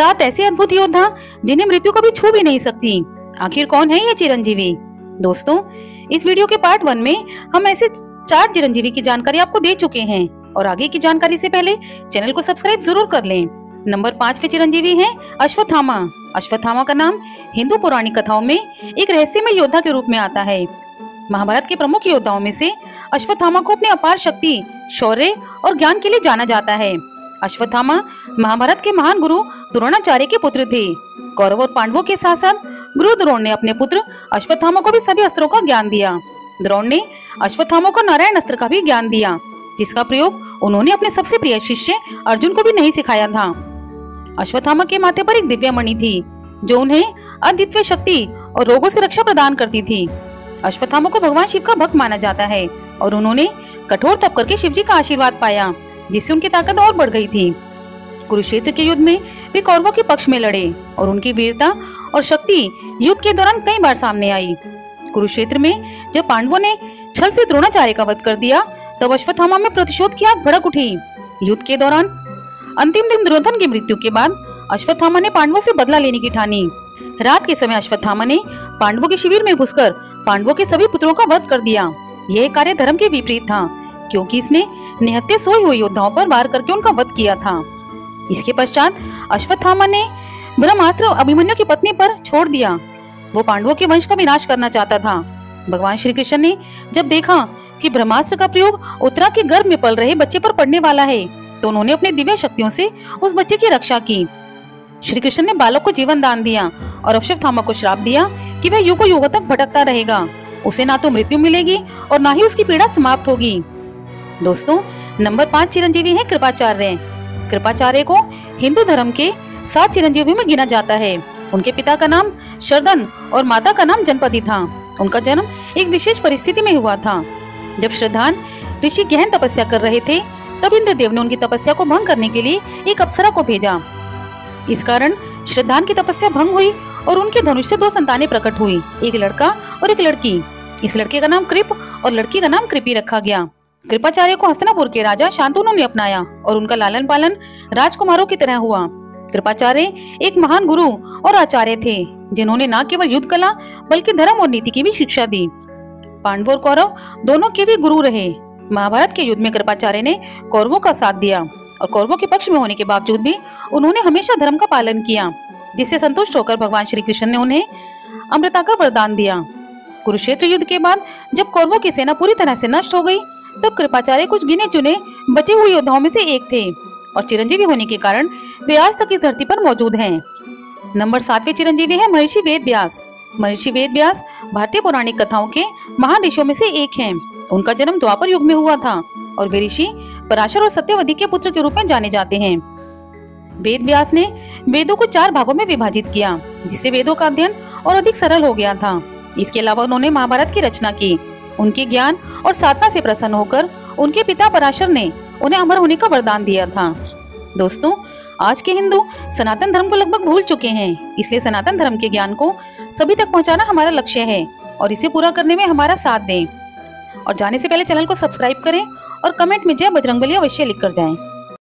7 ऐसे अद्भुत योद्धा जिन्हें मृत्यु कभी छू भी नहीं सकती। आखिर कौन है ये चिरंजीवी? दोस्तों, इस वीडियो के पार्ट 1 में हम ऐसे 4 चिरंजीवी की जानकारी आपको दे चुके हैं और आगे की जानकारी से पहले चैनल को सब्सक्राइब जरूर कर लें। नंबर 5 चिरंजीवी हैं अश्वत्थामा। अश्वत्थामा का नाम हिंदू पौराणिक कथाओं में एक रहस्यमय योद्धा के रूप में आता है। महाभारत के प्रमुख योद्धाओं में से अश्वत्थामा को अपनी अपार शक्ति, शौर्य और ज्ञान के लिए जाना जाता है। अश्वत्थामा महाभारत के महान गुरु द्रोणाचार्य के पुत्र थे। कौरव और पांडवों के साथ साथ गुरु द्रोण ने अपने पुत्र अश्वत्थामा को भी सभी अस्त्रों का ज्ञान दिया। द्रोण ने अश्वत्थामा को नारायण अस्त्र का भी ज्ञान दिया, जिसका प्रयोग उन्होंने अपने सबसे प्रिय शिष्य अर्जुन को भी नहीं सिखाया था। अश्वत्थामा के माथे पर एक दिव्य मणि थी, जो उन्हें अद्वितीय शक्ति और रोगों से रक्षा प्रदान करती थी। अश्वत्थामा को भगवान शिव का भक्त माना जाता है और उन्होंने कठोर तप करके शिव जी का आशीर्वाद पाया, जिससे उनकी ताकत और बढ़ गई थी। कुरुक्षेत्र के युद्ध में वे कौरवों के पक्ष में लड़े और उनकी वीरता और शक्ति युद्ध के दौरान कई बार सामने आई। कुरुक्षेत्र में जब पांडवों ने छल से द्रोणाचार्य का वध कर दिया, तब अश्वत्थामा में प्रतिशोध की आग भड़क उठी। युद्ध के दौरान अंतिम दिन दुर्योधन की मृत्यु के बाद अश्वत्थामा ने पांडवों से बदला लेने की ठानी। रात के समय अश्वत्थामा ने पांडवों के शिविर में घुसकर पांडवों के सभी पुत्रों का वध कर दिया। यह कार्य धर्म के विपरीत था, क्योंकि इसने निहत्थे सोए हुए योद्धाओं पर वार करके उनका वध किया था। इसके पश्चात अश्वत्थामा ने ब्रह्मास्त्र अभिमन्यु की पत्नी पर छोड़ दिया। वो पांडवों के वंश का विनाश करना चाहता था। भगवान श्री कृष्ण ने जब देखा कि ब्रह्मास्त्र का प्रयोग उत्तरा के गर्भ में पल रहे बच्चे पर पड़ने वाला है, तो उन्होंने अपने दिव्य शक्तियों से उस बच्चे की रक्षा की। श्री कृष्ण ने बालक को जीवन दान दिया और अश्वत्थामा को श्राप दिया कि वह युगों युगों तक भटकता रहेगा। उसे ना तो मृत्यु मिलेगी और ना ही उसकी पीड़ा समाप्त होगी। दोस्तों, नंबर 5 चिरंजीवी है कृपाचार्य। कृपाचार्य को हिंदू धर्म के 7 चिरंजीवियों में गिना जाता है। उनके पिता का नाम शरदन और माता का नाम जनपदी था। उनका जन्म एक विशेष परिस्थिति में हुआ था। जब श्रद्धान ऋषि गहन तपस्या कर रहे थे, तब इंद्रदेव ने उनकी तपस्या को भंग करने के लिए एक अप्सरा को भेजा। इस कारण श्रद्धान की तपस्या भंग हुई और उनके धनुष से 2 संतानें प्रकट हुई, एक लड़का और एक लड़की। इस लड़के का नाम कृप और लड़की का नाम कृपी रखा गया। कृपाचार्य को हस्तिनापुर के राजा शांतनु ने अपनाया और उनका लालन पालन राजकुमारों की तरह हुआ। कृपाचार्य एक महान गुरु और आचार्य थे, जिन्होंने न केवल युद्ध कला बल्कि धर्म और नीति की भी शिक्षा दी। पांडव और कौरव दोनों के भी गुरु रहे। महाभारत के युद्ध में कृपाचार्य ने कौरवों का साथ दिया और कौरवों के पक्ष में होने के बावजूद भी उन्होंने हमेशा धर्म का पालन किया, जिससे संतुष्ट होकर भगवान श्री कृष्ण ने उन्हें अमृता का वरदान दिया। कुरुक्षेत्र युद्ध के बाद जब कौरवों की सेना पूरी तरह से नष्ट हो गई, तब कृपाचार्य कुछ गिने चुने बचे हुए योद्धाओं में से एक थे और चिरंजीवी होने के कारण वे आज तक इस धरती पर मौजूद हैं। नंबर 7 चिरंजीवी है महर्षि वेद व्यास। महर्षि वेद व्यास भारतीय पौराणिक कथाओं के महान ऋषियों में से एक हैं। उनका जन्म द्वापर युग में हुआ था और वे ऋषि पराशर और सत्यवती के पुत्र के रूप में जाने जाते हैं। वेद व्यास ने वेदों को 4 भागों में विभाजित किया, जिससे वेदों का अध्ययन और अधिक सरल हो गया था। इसके अलावा उन्होंने महाभारत की रचना की। उनके ज्ञान और साधना से प्रसन्न होकर उनके पिता पराशर ने उन्हें अमर होने का वरदान दिया था। दोस्तों, आज के हिंदू सनातन धर्म को लगभग भूल चुके हैं, इसलिए सनातन धर्म के ज्ञान को सभी तक पहुंचाना हमारा लक्ष्य है और इसे पूरा करने में हमारा साथ दें। और जाने से पहले चैनल को सब्सक्राइब करें और कमेंट में जय बजरंगबली अवश्य लिख कर जाएं।